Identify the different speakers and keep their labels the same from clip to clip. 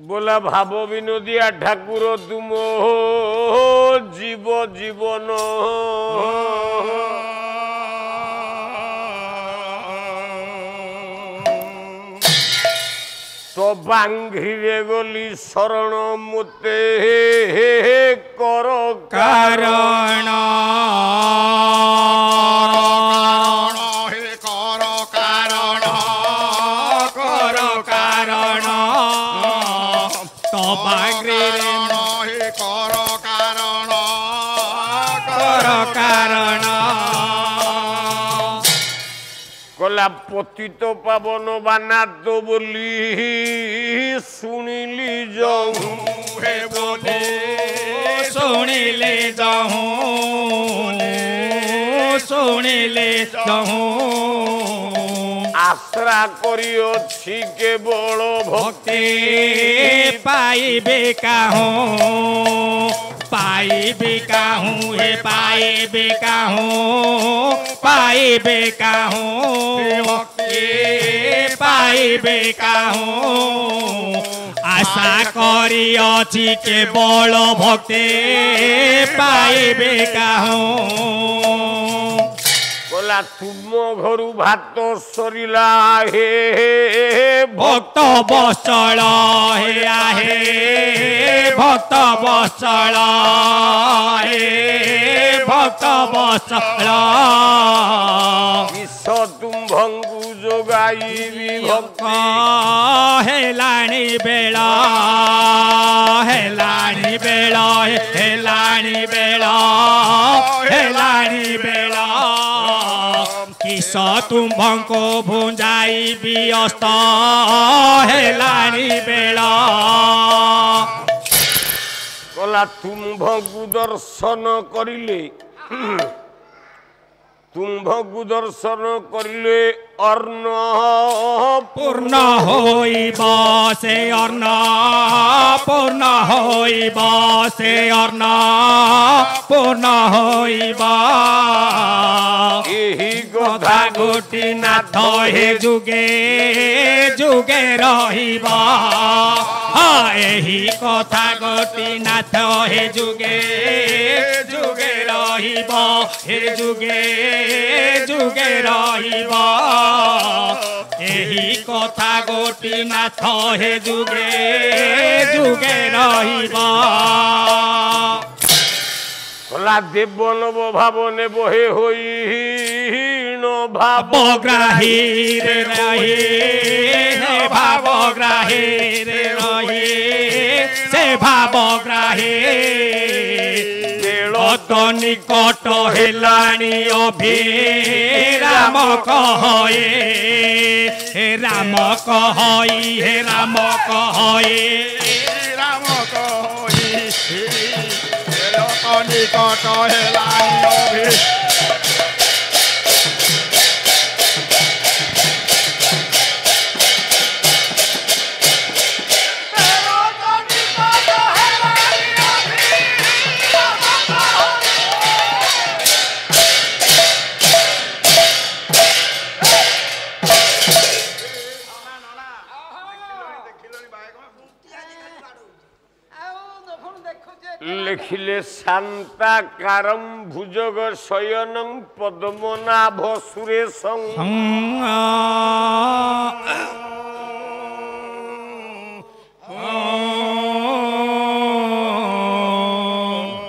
Speaker 1: बोला भाव विनोदिया ठाकुर तुम जीव जीवन तो बांघिरे गली शरण मुते कर कारण कला पतित पावन बानाद बोली सुनिली जाऊं हे बोले
Speaker 2: सुनिले जाऊं सुनिले जाऊं
Speaker 1: आश्रा करी अछि केवल भक्ति
Speaker 2: पाइबे काहूं पाइबे काहूं हे पाइबे काहूं पाइबे काहूं पाइबे काहूं आशा करी अछि केवल भक्ति पाइबे काहूं
Speaker 1: बोला तुम घरु भात सरिला हे
Speaker 2: भक्त बत्सल हे आहे भक्त बत्सल हे भक्त बत्सल
Speaker 1: विष तुम्भंगु जोगाई भक्त
Speaker 2: हेलाणी बेला हेलाणी बेला हेलाणी बेला हेलाणी बेला किस तुम्भको भुंजाई व्यस्त हेलाणी बेला
Speaker 1: कला तुम्भको दर्शन करिले तुम्भको दर्शन करिले अर्ण
Speaker 2: पूर्ण होइब से अर्ण पूर्ण होइब से अर्ण पूर्ण होइब
Speaker 1: एही गधा
Speaker 2: गोटी नाथ हे जुगे जुगे रहिब एही कथा गोटी नाथ हे जुगे जुगे रहिब हे जुगे जुगे रहिब एही कथा गोटी नाथ हे जुगे जुगे रहिब
Speaker 1: कला देव नव भावने बहे होई
Speaker 2: भावग्राही रे रही हे भावग्राही रे रही से भावग्राही निकट हेलाणी अभिराम कहए हे राम कहई हे राम कहए राम कहई निकट हेलाणी अभि
Speaker 1: लिखिले शांताकारं भुजग शयनं पद्मनाभ सुरेशं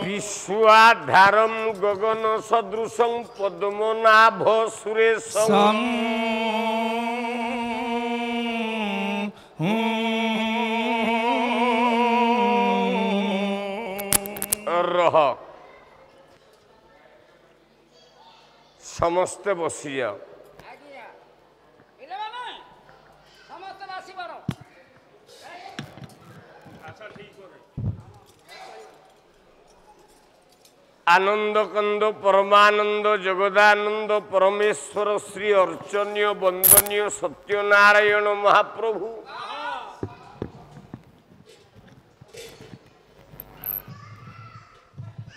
Speaker 1: विश्वाधारं गगन सदृशं पद्मनाभ सुरेशं रह समस्ते बसी जाओ आनंद कंद परमानंद जगदानंद परमेश्वर श्री अर्चन्य वंदनीय सत्यनारायण महाप्रभु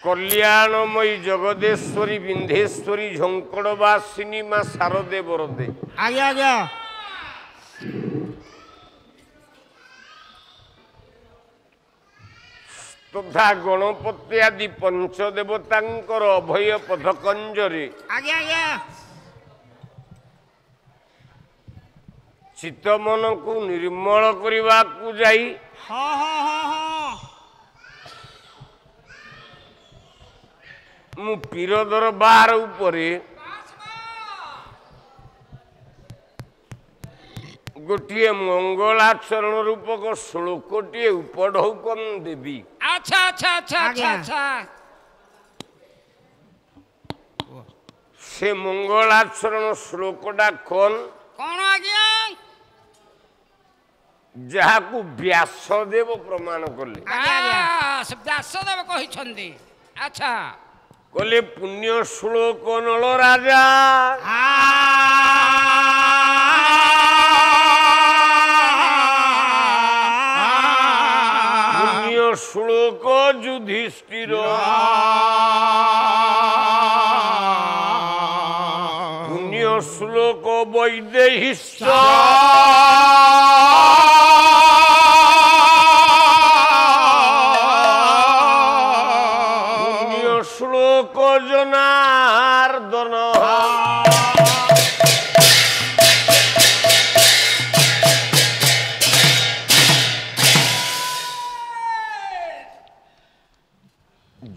Speaker 1: कल्याणमयी जगदेश्वरी विंध्येश्वरी झंकड़वासिनी माँ शारदे बरदे
Speaker 2: आगे आगे
Speaker 1: ତଥା ଗଣପତି ଆଦି ପଞ୍ଚଦେବତାଙ୍କର ଅଭୟ ପଦକଞ୍ଜରେ
Speaker 2: ଆଜ୍ଞା ଆଜ୍ଞା
Speaker 1: ଚିତ୍ତମନକୁ ନିର୍ମଳ କରିବାକୁ ଯାଇ
Speaker 2: ହଁ ହଁ ହଁ ହଁ
Speaker 1: ମୁଁ ପୀର ଦରବାର ଉପରେ ଗୋଟିଏ ମଙ୍ଗଳାଚରଣ ରୂପକ ଶ୍ଲୋକଟିଏ ଉପଢୌକନ ଦେବି।
Speaker 2: ଆଚ୍ଛା ଆଚ୍ଛା ଆଚ୍ଛା ଆଚ୍ଛା ଆଚ୍ଛା
Speaker 1: ସେ ମଙ୍ଗଳାଚରଣ ଶ୍ଲୋକଟା କଣ
Speaker 2: ଆଜ୍ଞା
Speaker 1: ଯାହାକୁ ବ୍ୟାସଦେବ ପ୍ରମାଣ କଲେ।
Speaker 2: ବ୍ୟାସଦେବ କହିଛନ୍ତି। ଆଚ୍ଛା
Speaker 1: କହିଲେ ପୁଣ୍ୟ ଶ୍ଲୋକ ନଳ ରାଜା ପୁଣ୍ୟ ଶ୍ଲୋକ ଯୁଧିଷ୍ଠିର ପୁଣ୍ୟ ଶ୍ଲୋକ ବୈଦେହୀଶ ପୁଣ୍ୟ ଶ୍ଲୋକ ଜନାର୍ଦ୍ଦନ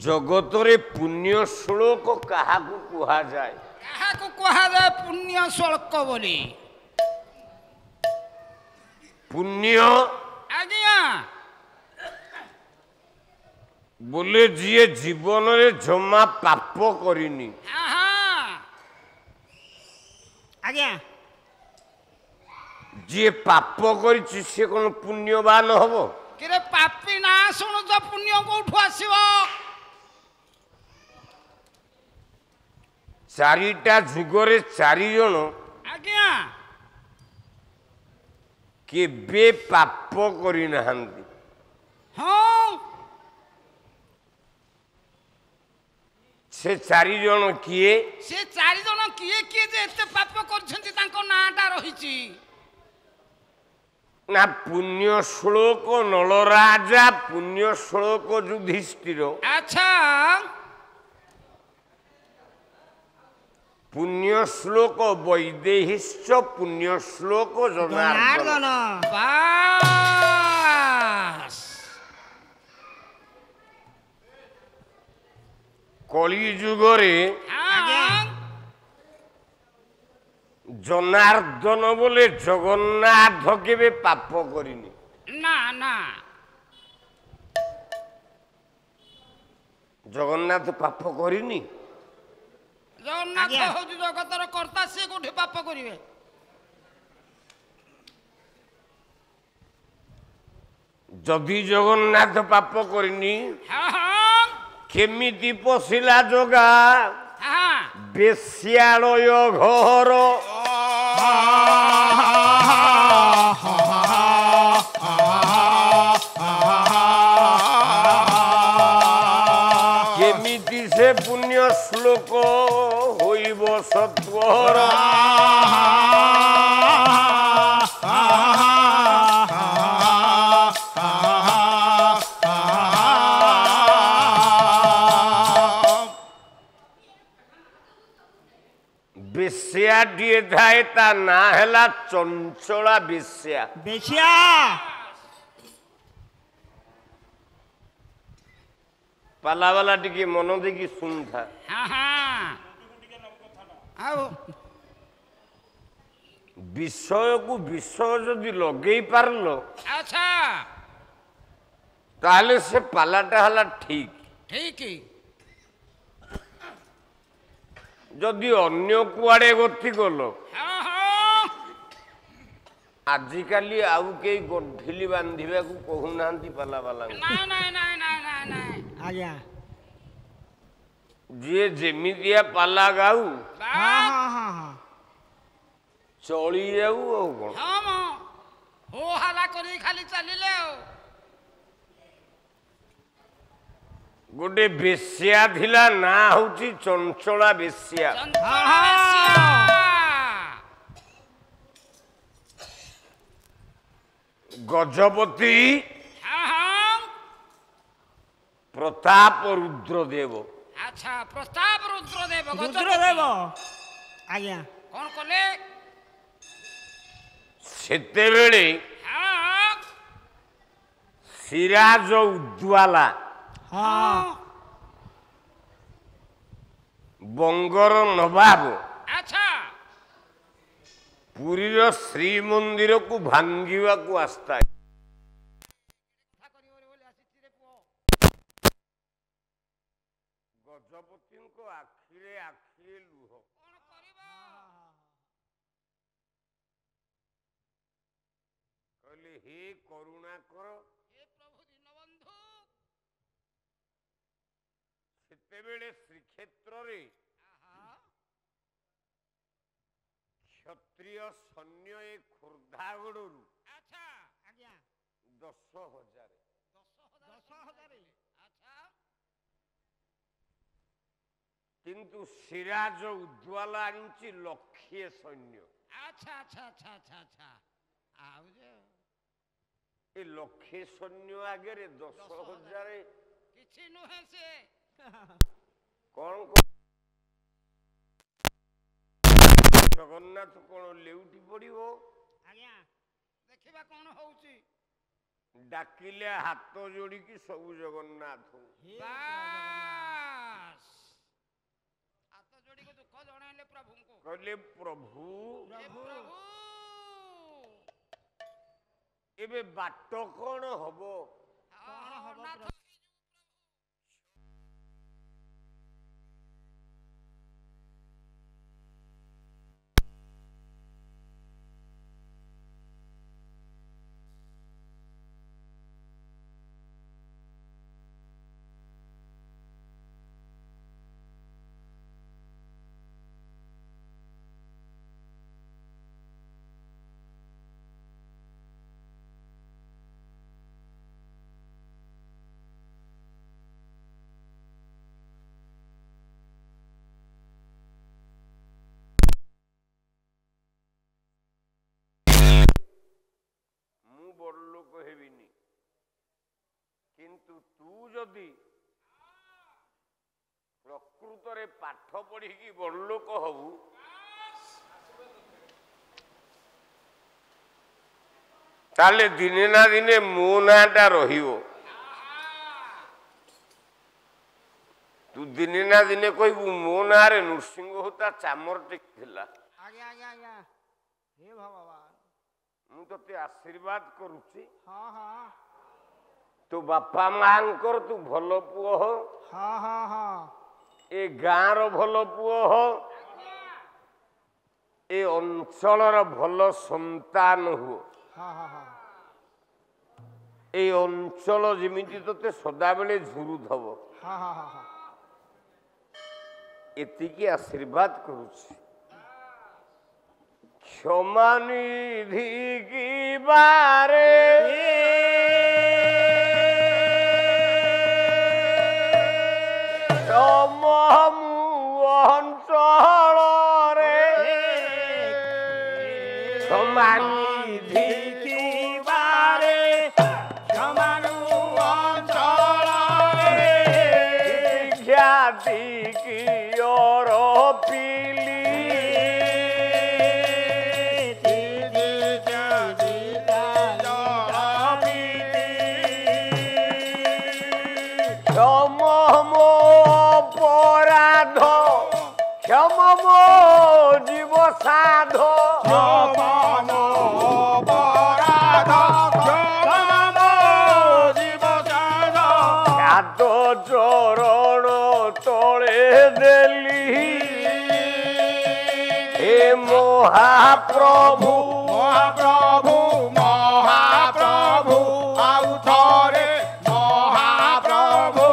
Speaker 1: ଜଗତରେ ପୁଣ୍ୟ ଶ୍ଲୋକ କାହାକୁ କୁହାଯାଏ?
Speaker 2: କାହାକୁ କୁହାଯାଏ ପୁଣ୍ୟ ଶ୍ଲୋକ ବୋଲି?
Speaker 1: ପୁଣ୍ୟ
Speaker 2: ଆଜ୍ଞା
Speaker 1: ବୋଲେ ଯିଏ ଜୀବନରେ ଜମା ପାପ କରିନି।
Speaker 2: ଆଜ୍ଞା
Speaker 1: ଯିଏ ପାପ କରିଛି ସେ କଣ ପୁଣ୍ୟବାନ ହବ?
Speaker 2: କିରେ ପାପୀ ନା ଶୁଣୁଛ ପୁଣ୍ୟ କୋଉଠୁ ଆସିବ?
Speaker 1: ଚାରିଟା ଯୁଗରେ ଚାରିଜଣ
Speaker 2: ଆଜ୍ଞା
Speaker 1: କେବେ ପାପ କରିନାହାନ୍ତି।
Speaker 2: ହଁ
Speaker 1: ସେ ଚାରିଜଣ କିଏ?
Speaker 2: ସେ ଚାରିଜଣ କିଏ କିଏ ଯେ ଏତେ ପାପ କରିଛନ୍ତି ତାଙ୍କ ନାଁଟା ରହିଛି?
Speaker 1: ନା ପୁଣ୍ୟ ଶ୍ଲୋକ ନଳରାଜା, ପୁଣ୍ୟ ଶ୍ଲୋକ ଯୁଧିଷ୍ଠିର,
Speaker 2: ଆଚ୍ଛା
Speaker 1: ପୁଣ୍ୟ ଶ୍ଲୋକ ବୈଦେହୀଶ, ପୁଣ୍ୟ ଶ୍ଲୋକ ଜନାର୍ଦ୍ଦନ।
Speaker 2: ବାସ୍
Speaker 1: କଳି ଯୁଗରେ ଜନାର୍ଦ୍ଦନ ବୋଲେ ଜଗନ୍ନାଥ କେବେ ପାପ କରିନି।
Speaker 2: ନା ନା
Speaker 1: ଜଗନ୍ନାଥ ପାପ କରିନି।
Speaker 2: ଜଗନ୍ନାଥ ହଉଛି ଜଗତର କର୍ତ୍ତା, ସିଏ କୋଉଠି ପାପ କରିବେ?
Speaker 1: ଯଦି ଜଗନ୍ନାଥ ପାପ କରିନି କେମିତି ପଶିଲା ଜଗା ବେଶ୍ୟାଳୟ ଘର? କେମିତି ସେ ପୁଣ୍ୟ ଶ୍ଲୋକ ହୋଇବ ସତ୍ୱର? ବେଶ୍ୟାଟିଏ ଥାଏ, ତା ନାଁ ହେଲା ଚଞ୍ଚଳା ବେଶ୍ୟା। ପାଲାବାଲା ଟିକେ ମନ ଦେଇକି ଶୁଣୁଥା। ବିଷୟକୁ ବିଷୟ ଯଦି ଲଗେଇ ପାରିଲ ତାହେଲେ ସେ ପାଲାଟା ହେଲା ଠିକ। ଯଦି ଅନ୍ୟ କୁଆଡେ ଗତି କଲ, ଆଜିକାଲି ଆଉ କେହି ଗଣ୍ଠିଲି ବାନ୍ଧିବାକୁ କହୁନାହାନ୍ତି ପାଲାବାଲାଙ୍କୁ। ଯିଏ ଯେମିତିଆ ପାଲା ଗାଉ ଚଳି ଯାଉ ଆଉ କଣ।
Speaker 2: ଖାଲି ଚାଲିଲେ ଆଉ
Speaker 1: ଗୋଟେ ବେଶ୍ୟା ଥିଲା, ନାଁ ହଉଛି ଚଞ୍ଚଳା ବେଶ୍ୟା। ଗଜପତି ପ୍ରତାପ ରୁଦ୍ରଦେବ।
Speaker 2: ଆଚ୍ଛା ପ୍ରସ୍ତାବ ରୁଦ୍ରଦେବ
Speaker 3: ରୁଦ୍ରଦେବ ଆଜ୍ଞା
Speaker 2: କଣ କଲେ?
Speaker 1: ସେତେବେଳେ
Speaker 2: ହଁ
Speaker 1: ସିରାଜ ଉଦ୍ୱାଲା
Speaker 3: ହଁ
Speaker 1: ବଙ୍ଗର ନବାବ
Speaker 2: ଆଚ୍ଛା
Speaker 1: ପୁରୀର ଶ୍ରୀମନ୍ଦିରକୁ ଭାଙ୍ଗିବାକୁ ଆସିଥାଏ। ଗଜପତିଙ୍କ ଆଖିରେ ଆଖିରେ ଲୁହ।
Speaker 2: କଣ କରିବା?
Speaker 1: କହିଲେ ହେ କରୁଣାକର।
Speaker 2: ହେ ପ୍ରଭୁ ଦୀନବନ୍ଧୁ
Speaker 1: ସେତେବେଳେ ଶ୍ରୀକ୍ଷେତ୍ରରେ କ୍ଷତ୍ରିୟ ସୈନ୍ୟ ଏ ଖୋର୍ଦ୍ଧାଗଡ଼ରୁ
Speaker 2: ଆଚ୍ଛା
Speaker 3: ଆଜ୍ଞା
Speaker 1: 10,000
Speaker 3: 10,000
Speaker 2: ଆଚ୍ଛା
Speaker 1: କିନ୍ତୁ ସିରାଜ ଉଦ୍ୱାଲା ଆଣିଛି 1,00,000 ସୈନ୍ୟ।
Speaker 2: ଆଚ୍ଛା ଆଚ୍ଛା ଆଚ୍ଛା ଆଚ୍ଛା ଆଚ୍ଛା ଆଉ ଯେ
Speaker 1: ଏ 1,00,000 ସୈନ୍ୟ ଆଗରେ 10,000
Speaker 2: କିଛି ନୁହେଁ ସେ
Speaker 1: କଣ ଜଗନ୍ନାଥ କଣ ଲେଉଟି ପଡିବ?
Speaker 3: ଆଜ୍ଞା
Speaker 2: ଦେଖିବା କଣ ହଉଛି।
Speaker 1: ଡାକିଲେ ହାତ ଯୋଡିକି ସବୁ ଜଗନ୍ନାଥ।
Speaker 2: ବାସ୍ ହାତ ଯୋଡିକି ଦୁଃଖ ଜଣାଇଲେ ପ୍ରଭୁଙ୍କୁ।
Speaker 1: କହିଲେ ପ୍ରଭୁ
Speaker 2: ହେ ପ୍ରଭୁ
Speaker 1: ଏବେ ବାଟ କଣ ହବ?
Speaker 2: କଣ ହବ ନାଥ?
Speaker 1: ମୁଁ ବଡ଼ ଲୋକ ହେବିନି, କିନ୍ତୁ ତୁ ଯଦି ପ୍ରକୃତରେ ପାଠ ପଢିକି ବଡ଼ ଲୋକ ହବୁ ତାହେଲେ ଦିନେ ନା ଦିନେ ମୋ ନାଁଟା ରହିବ। ତୁ ଦିନେ ନା ଦିନେ କହିବୁ ମୋ ନାଁରେ ନୃସିଂହ ହୋତା ଚାମର ଟେକିଥିଲା।
Speaker 3: ଆଜ୍ଞା ଆଜ୍ଞା ଆଜ୍ଞା ହେ ଭଗବାନ
Speaker 1: ମୁଁ ତତେ ଆଶୀର୍ବାଦ କରୁଛି
Speaker 3: ହଁ ହଁ
Speaker 1: ତୋ ବାପା ମାଙ୍କର ତୁ ଭଲ ପୁଅ ହ,
Speaker 3: ହଁ ହଁ ହଁ
Speaker 1: ଏ ଗାଁର ଭଲ ପୁଅ ହ, ଏ ଅଞ୍ଚଳର ଭଲ ସନ୍ତାନ ହୁଅ।
Speaker 3: ହଁ ହଁ ହଁ
Speaker 1: এই ଅଞ୍ଚଳ ଯେମିତି ତତେ ସଦାବେଳେ ଝୁରୁଥବ
Speaker 3: ହଁ ହଁ ହଁ ହଁ
Speaker 1: ଏତିକି ଆଶୀର୍ବାଦ କରୁଛି। କ୍ଷମା ନିଧି କି ବାରେ ଅଞ୍ଚଳରେ କ୍ଷମା ନିଧି କି ବାରେ খ্যাতি কি ওর পিলি ক্ষম অপরাধ ক্ষম জীব সাধ চরণ তলে দেলি হে মহাপ্রভু
Speaker 2: মহাপ্রভু মহাপ্রভু আউ থরে মহাপ্রভু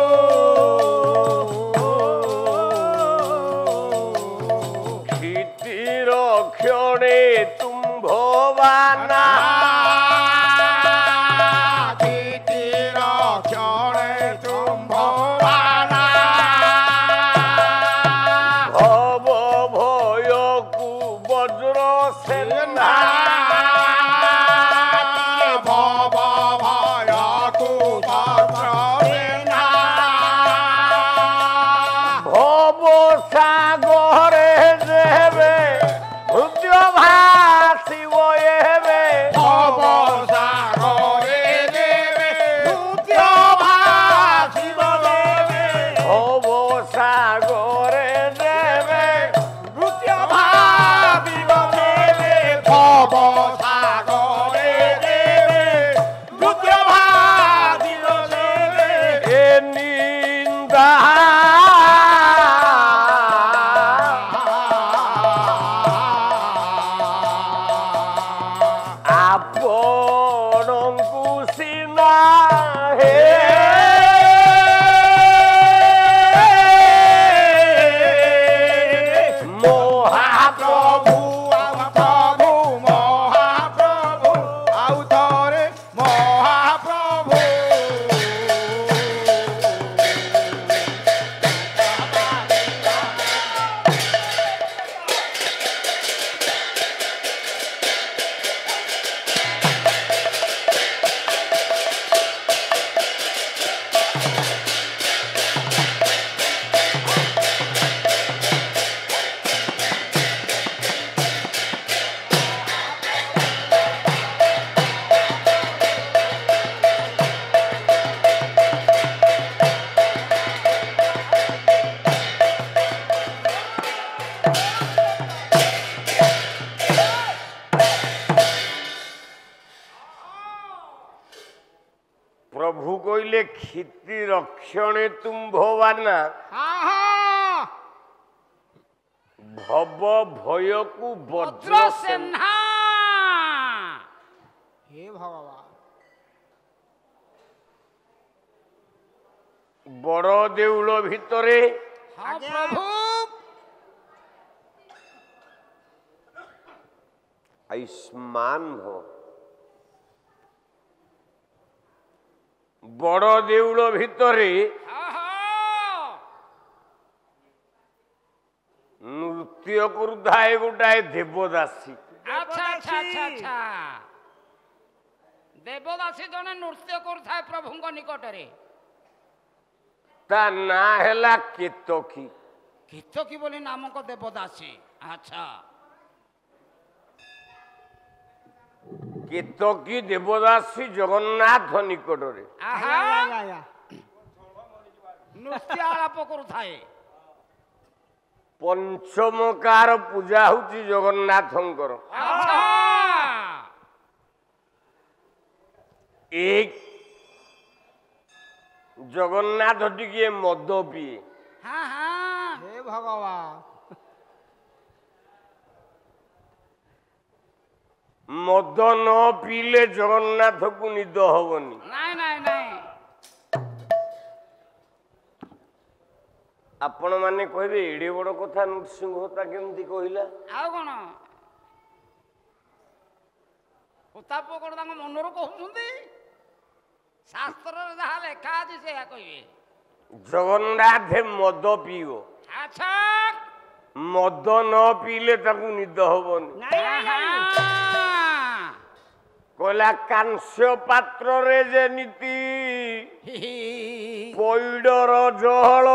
Speaker 1: ক্ষিতির ক্ষণে তুম্ভবানা ভব ভয়কু বজ্র সেনা ଆପଣଙ୍କୁ ସିନା ହେ
Speaker 3: ମହାପ୍ରଭୁ ଆଉ ପ୍ରଭୁ ମହାପ୍ରଭୁ ଆଉ ଥରେ ମହାପ୍ରଭୁ
Speaker 1: ପ୍ରଭୁ କହିଲେ କ୍ଷିତି ରକ୍ଷଣେ ତୁମ୍ଭବାନା
Speaker 3: ହଁ ହଁ
Speaker 1: ଭବ ଭୟକୁ ବଜ୍ର
Speaker 2: ବଜ୍ରସେନା
Speaker 3: ହେ ଭଗବାନ
Speaker 1: ବଡ଼ ଦେଉଳ ଭିତରେ
Speaker 2: ହଁ
Speaker 3: ଆଜ୍ଞା।
Speaker 2: ପ୍ରଭୁ
Speaker 1: ଆୟୁଷ୍ମାନ ଭବ ବଡ଼ ଦେଉଳ ଭିତରେ
Speaker 2: ହଁ ହଁ
Speaker 1: ନୃତ୍ୟ କରୁଥାଏ ଗୋଟାଏ ଦେବଦାସୀ
Speaker 2: ଆଚ୍ଛା ଆଚ୍ଛା ଆଚ୍ଛା ଆଚ୍ଛା ଦେବଦାସୀ ଜଣେ ନୃତ୍ୟ କରୁଥାଏ ପ୍ରଭୁଙ୍କ ନିକଟରେ
Speaker 1: ତା ନାଁ ହେଲା କେତକୀ
Speaker 2: କେତକୀ ବୋଲି ନାମକ ଦେବଦାସୀ ଆଚ୍ଛା
Speaker 1: କେତକୀ ଦେବଦାସୀ ଜଗନ୍ନାଥ ନିକଟରେ
Speaker 2: ଆହା
Speaker 3: ଆଜ୍ଞା ଆଜ୍ଞା
Speaker 2: ନୃତ୍ୟ ଆଳାପ କରୁଥାଏ
Speaker 1: ପଞ୍ଚମକାର ପୂଜା ହଉଛି ଜଗନ୍ନାଥଙ୍କର
Speaker 2: ଆଚ୍ଛା
Speaker 1: ଏକ ଜଗନ୍ନାଥ ଟିକିଏ ମଦ ପିଏ
Speaker 2: ହଁ ହଁ
Speaker 3: ହେ ଭଗବାନ
Speaker 1: ମଦ ନ ପିଇଲେ ଜଗନ୍ନାଥକୁ ନିଦ ହବନି
Speaker 2: ନାଇଁ ନାଇଁ ନାଇଁ
Speaker 1: ଆପଣ ମାନେ କହିବେ ଏଡେ ବଡ କଥା ନୃସିଂହ ହୋତା କେମିତି କହିଲା
Speaker 2: ଆଉ କଣ ହୋତା ପୁଅ କଣ ତାଙ୍କ ମନରୁ କହୁଛନ୍ତି ଶାସ୍ତ୍ରରେ ଯାହା ଲେଖା ଅଛି ସେଇଆ କହିବେ
Speaker 1: ଜଗନ୍ନାଥ ମଦ ପିଇବ
Speaker 2: ଆଚ୍ଛା
Speaker 1: ମଦ ନ ପିଇଲେ ତାକୁ ନିଦ ହବନି
Speaker 3: ନାଇଁ ନାଇଁ ନାଇଁ
Speaker 1: କହିଲା କାଂସ୍ୟ ପାତ୍ରରେ ଯେମିତି ପଇଡର ଜହଳ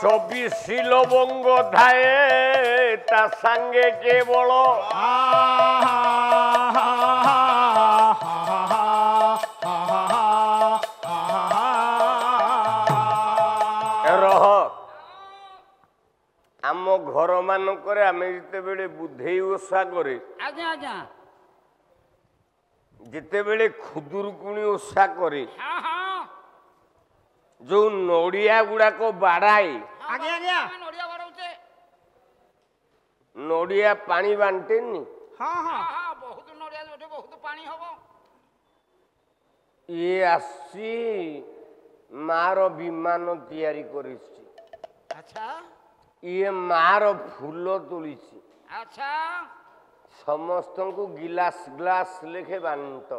Speaker 1: ଚବିଶି ଲବଙ୍ଗ ଥାଏ ତା ସାଙ୍ଗେ କେବଳ ରହ ଆମ ଘର ମାନଙ୍କରେ ଆମେ ଯେତେବେଳେ ବୁଧେଇ ଓଷା କରେ
Speaker 2: ଆଜ୍ଞା ଆଜ୍ଞା
Speaker 1: ଯେତେବେଳେ ଖୁଦୁରୁକୁଣୀ ଓଷା କରେ
Speaker 2: ହଁ ହଁ
Speaker 1: ଯୋଉ ନଡିଆ ଗୁଡାକ ବାଡାଏ
Speaker 3: ଆଜ୍ଞା ଆଜ୍ଞା
Speaker 2: ଆମେ ନଡ଼ିଆ ବାଡ଼ଉଛେ
Speaker 1: ନଡିଆ ପାଣି ବାଣ୍ଟେନି
Speaker 3: ହଁ ହଁ
Speaker 2: ହଁ ହଁ ବହୁତ ନଡ଼ିଆ ଯୋଉଠି ବହୁତ ପାଣି ହବ
Speaker 1: ଇଏ ଆସି ମାର ବିମାନ ତିଆରି କରିଛି
Speaker 2: ଆଚ୍ଛା
Speaker 1: ଇଏ ମାର ଫୁଲ ତୋଳିଛି
Speaker 2: ଆଚ୍ଛା
Speaker 1: ସମସ୍ତଙ୍କୁ ଗିଲାସ ଗ୍ଲାସ ଲେଖେ ବାଣ୍ଟ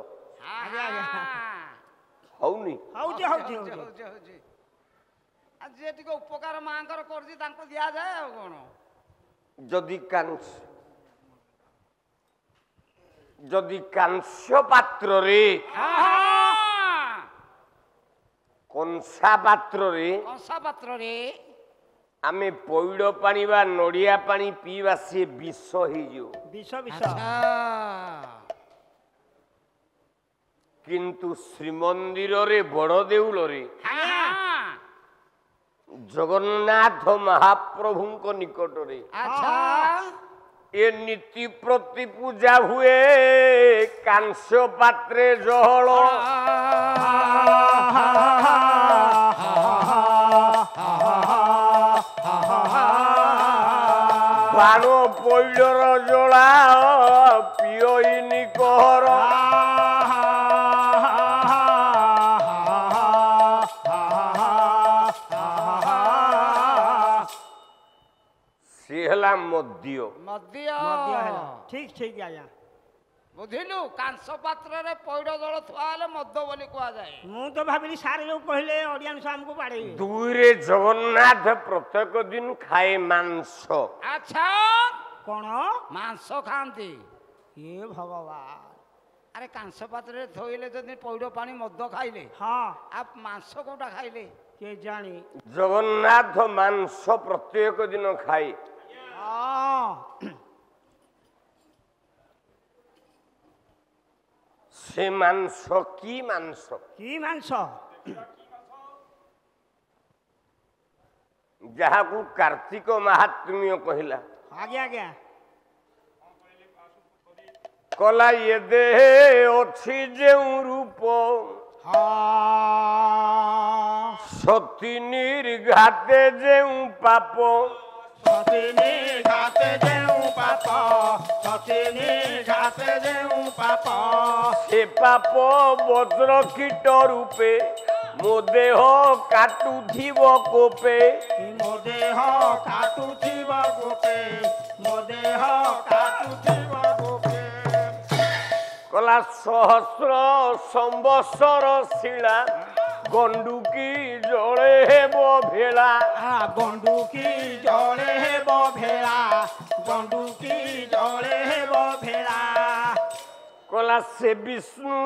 Speaker 1: ହଉନି
Speaker 3: ହଉଛି ହଉଛି ହଉଛି
Speaker 2: ହଉଛି ଆଉ ଯିଏ ଟିକେ ଉପକାର ମାଙ୍କର କରୁଛି ତାଙ୍କୁ ଦିଆଯାଏ ଆଉ କଣ
Speaker 1: ଯଦି କାଂସ୍ୟ ପାତ୍ରରେ କଂସା ପାତ୍ରରେ
Speaker 2: କଂସା ପାତ୍ରରେ
Speaker 1: ଆମେ ପଇଡ଼ ପାଣି ବା ନଡ଼ିଆ ପାଣି ପିଇବା ସିଏ ବିଷ ହେଇଯିବ
Speaker 3: ବିଷ ବିଷ
Speaker 1: କିନ୍ତୁ ଶ୍ରୀମନ୍ଦିରରେ ବଡ଼ ଦେଉଳରେ ଜଗନ୍ନାଥ ମହାପ୍ରଭୁଙ୍କ ନିକଟରେ
Speaker 2: ଆଚ୍ଛା
Speaker 1: ଏ ନୀତି ପ୍ରତି ପୂଜା ହୁଏ କାଂସ୍ୟ ପାତ୍ରେ ଜହଳ ବାଣ ପଇଡ଼ର ଜଳା ପିଅଇନି କହର ସିଏ ହେଲା ମଦ୍ୟ।
Speaker 2: ମଦ୍ୟ
Speaker 3: ଠିକ ଠିକ ଆଜ୍ଞା।
Speaker 2: ବୁଝିଲୁ କାଂସ ପାତ୍ରରେ ପଇଡ଼ ଜଳ ଥୁଆ ହେଲେ ମଦ ବୋଲି କୁହାଯାଏ।
Speaker 3: ମୁଁ ତ ଭାବିଲି ସାର୍ ଯୋଉ କହିଲେ ଅଡିଆନ୍ସ ଆମକୁ ବାଡେଇବେ।
Speaker 1: ଦୁଇରେ ଜଗନ୍ନାଥ ପ୍ରତ୍ୟେକ ଦିନ ଖାଏ ମାଂସ।
Speaker 2: ଆଚ୍ଛା
Speaker 3: କଣ
Speaker 2: ମାଂସ ଖାଆନ୍ତି?
Speaker 3: ଏ ଭଗବାନ।
Speaker 2: ଆରେ କାଂସ ପାତ୍ରରେ ଥୋଇଲେ ଯଦି ପଇଡ଼ ପାଣି ମଦ ଖାଇଲେ
Speaker 3: ହଁ
Speaker 2: ଆଉ ମାଂସ କୋଉଟା ଖାଇଲେ?
Speaker 3: କେ ଜାଣି।
Speaker 1: ଜଗନ୍ନାଥ ମାଂସ ପ୍ରତ୍ୟେକ ଦିନ ଖାଏ।
Speaker 3: ହଁ
Speaker 1: ସେ ମାଂସ କି ମାଂସ?
Speaker 3: କି ମାଂସ?
Speaker 1: ଯାହାକୁ କାର୍ତ୍ତିକ ମାହାତ୍ମ୍ୟ କହିଲା।
Speaker 3: ଆଜ୍ଞା ଆଜ୍ଞା।
Speaker 1: କଲା ଏ ଦେହେ ଅଛି ଯେଉଁ ରୂପ ସତୀ ନିର୍ଘାତେ ଯେଉଁ ପାପ
Speaker 3: ସତୀ ନିର୍ଘାତେ ଯେଉଁ ପାପ ସତୀ ନିର୍ଘାତେ ଯେଉଁ ପାପ
Speaker 1: ସେ ପାପ ବଜ୍ର କୀଟ ରୂପେ ମୋ ଦେହ କାଟୁଥିବ କୋପେ
Speaker 3: ମୋ ଦେହ କାଟୁଥିବ ଗୋପେ ମୋ ଦେହ କାଟୁଥିବ ଗୋପେ
Speaker 1: କଲା ସହସ୍ର ସମ୍ବତ୍ସର ଶିଳା ଗଣ୍ଡୁକି ଜଳେ ହେବ ଭେଳା
Speaker 3: ଗଣ୍ଡୁକି ଜଳେ ହେବ ଭେଳା ଗଣ୍ଡୁକି ଜଳେ ହେବ ଭେଳା
Speaker 1: କଲା ସେ ବିଷ୍ଣୁ